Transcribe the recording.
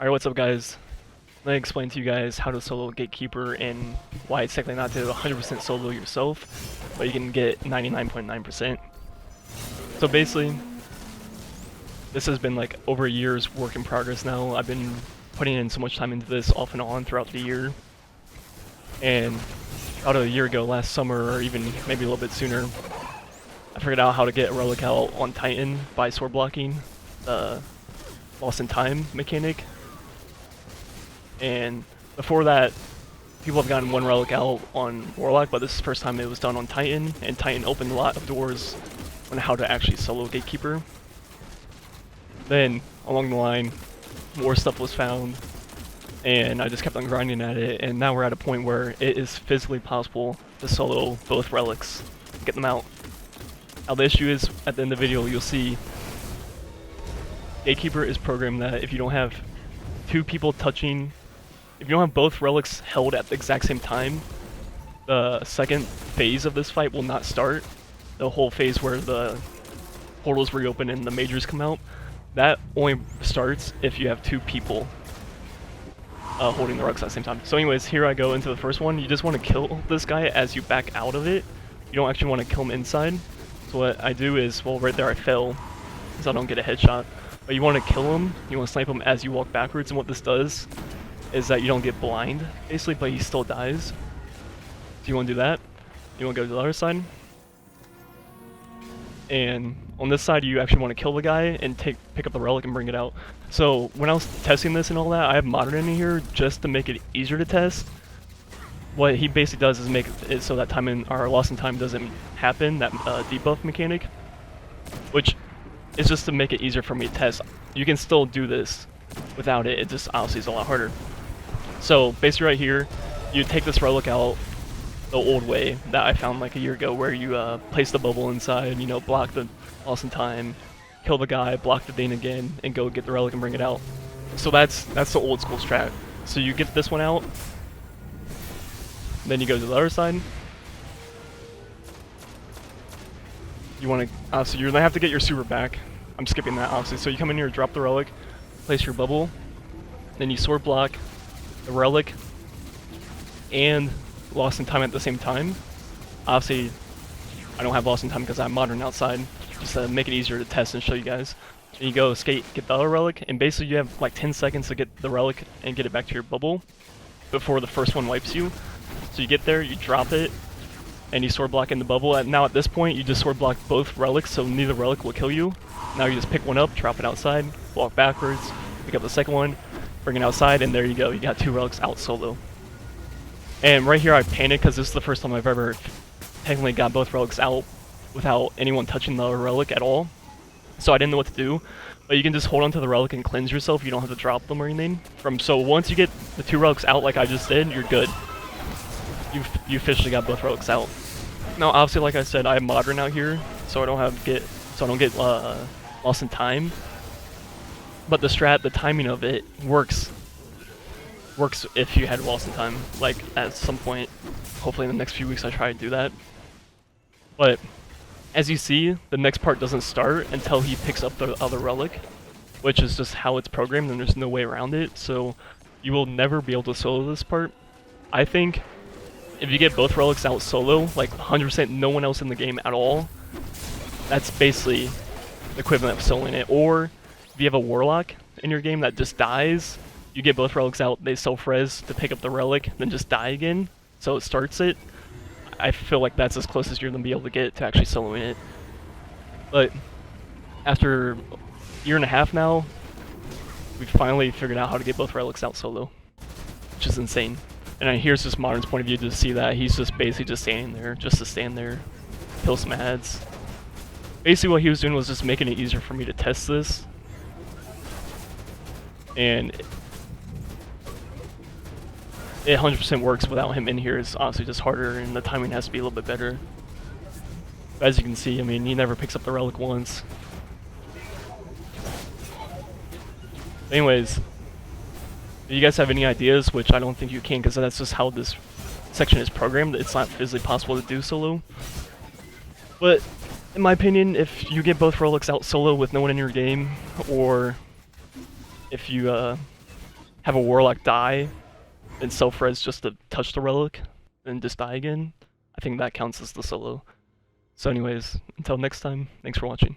Alright, what's up guys? Let me explain to you guys how to solo Gatekeeper and why it's technically not to 100% solo yourself, but you can get 99.9%. So basically, this has been like over a year's work in progress now. I've been putting in so much time into this off and on throughout the year. And about a year ago, last summer, or even maybe a little bit sooner, I figured out how to get a relic out on Titan by sword blocking the lost in time mechanic. And before that, people have gotten one relic out on Warlock, but this is the first time it was done on Titan, and Titan opened a lot of doors on how to actually solo Gatekeeper. Then, along the line, more stuff was found, and I just kept on grinding at it, and now we're at a point where it is physically possible to solo both relics, get them out. Now the issue is, at the end of the video, you'll see Gatekeeper is programmed that if you don't have two people touching, if you don't have both relics held at the exact same time, the second phase of this fight will not start. The whole phase where the portals reopen and the majors come out, that only starts if you have two people holding the relics at the same time. So anyways, here I go into the first one. You just want to kill this guy as you back out of it. You don't actually want to kill him inside. So what I do is, well, right there I fell, because I don't get a headshot. But you want to kill him, you want to snipe him as you walk backwards, and what this does is that you don't get blind, basically, but he still dies. So you want to do that. You want to go to the other side. And on this side, you actually want to kill the guy and pick up the relic and bring it out. So when I was testing this and all that, I have modern in here just to make it easier to test. What he basically does is make it so that time in our lost in time doesn't happen, that debuff mechanic, which is just to make it easier for me to test. You can still do this without it, it just obviously is a lot harder. So basically right here, you take this relic out the old way that I found like a year ago, where you place the bubble inside, you know, block the lost in time, kill the guy, block the Dane again, and go get the relic and bring it out. So that's the old school strat. So you get this one out, then you go to the other side. You want to, obviously you're going to have to get your super back. I'm skipping that obviously. So you come in here, drop the relic, place your bubble, then you sword block the relic and lost in time at the same time. Obviously, I don't have lost in time because I'm modern outside, just to make it easier to test and show you guys. And you go skate, get the other relic, and basically you have like 10 seconds to get the relic and get it back to your bubble before the first one wipes you. So you get there, you drop it, and you sword block in the bubble. And now at this point, you just sword block both relics, so neither relic will kill you. Now you just pick one up, drop it outside, walk backwards, pick up the second one, bring it outside, and there you go. You got two relics out solo. And right here I panicked because this is the first time I've ever technically got both relics out without anyone touching the relic at all. So I didn't know what to do. But you can just hold onto the relic and cleanse yourself. You don't have to drop them or anything. So once you get the two relics out like I just did, you're good. You officially got both relics out. Now obviously, like I said, I have modern out here, so I don't get lost in time. But the strat, the timing of it works if you had lost in time. Like at some point, hopefully in the next few weeks I try to do that. But as you see, the next part doesn't start until he picks up the other relic, which is just how it's programmed and there's no way around it. So you will never be able to solo this part. I think if you get both relics out solo, like 100% no one else in the game at all, that's basically the equivalent of soloing it. Or if you have a Warlock in your game that just dies, you get both relics out, they self-res to pick up the relic, then just die again, so it starts it. I feel like that's as close as you're going to be able to get to actually soloing it. But after a year and a half now, we've finally figured out how to get both relics out solo, which is insane. And here's just Modern's point of view to see that he's just basically just standing there, just to stand there, kill some ads. Basically what he was doing was just making it easier for me to test this. And it 100% works without him in here. It's honestly just harder, and the timing has to be a little bit better. But as you can see, I mean, he never picks up the relic once. Anyways, if you guys have any ideas, which I don't think you can because that's just how this section is programmed, it's not physically possible to do solo. But in my opinion, if you get both relics out solo with no one in your game, or if you have a warlock die and self-res just to touch the relic and just die again, I think that counts as the solo. So anyways, until next time, thanks for watching.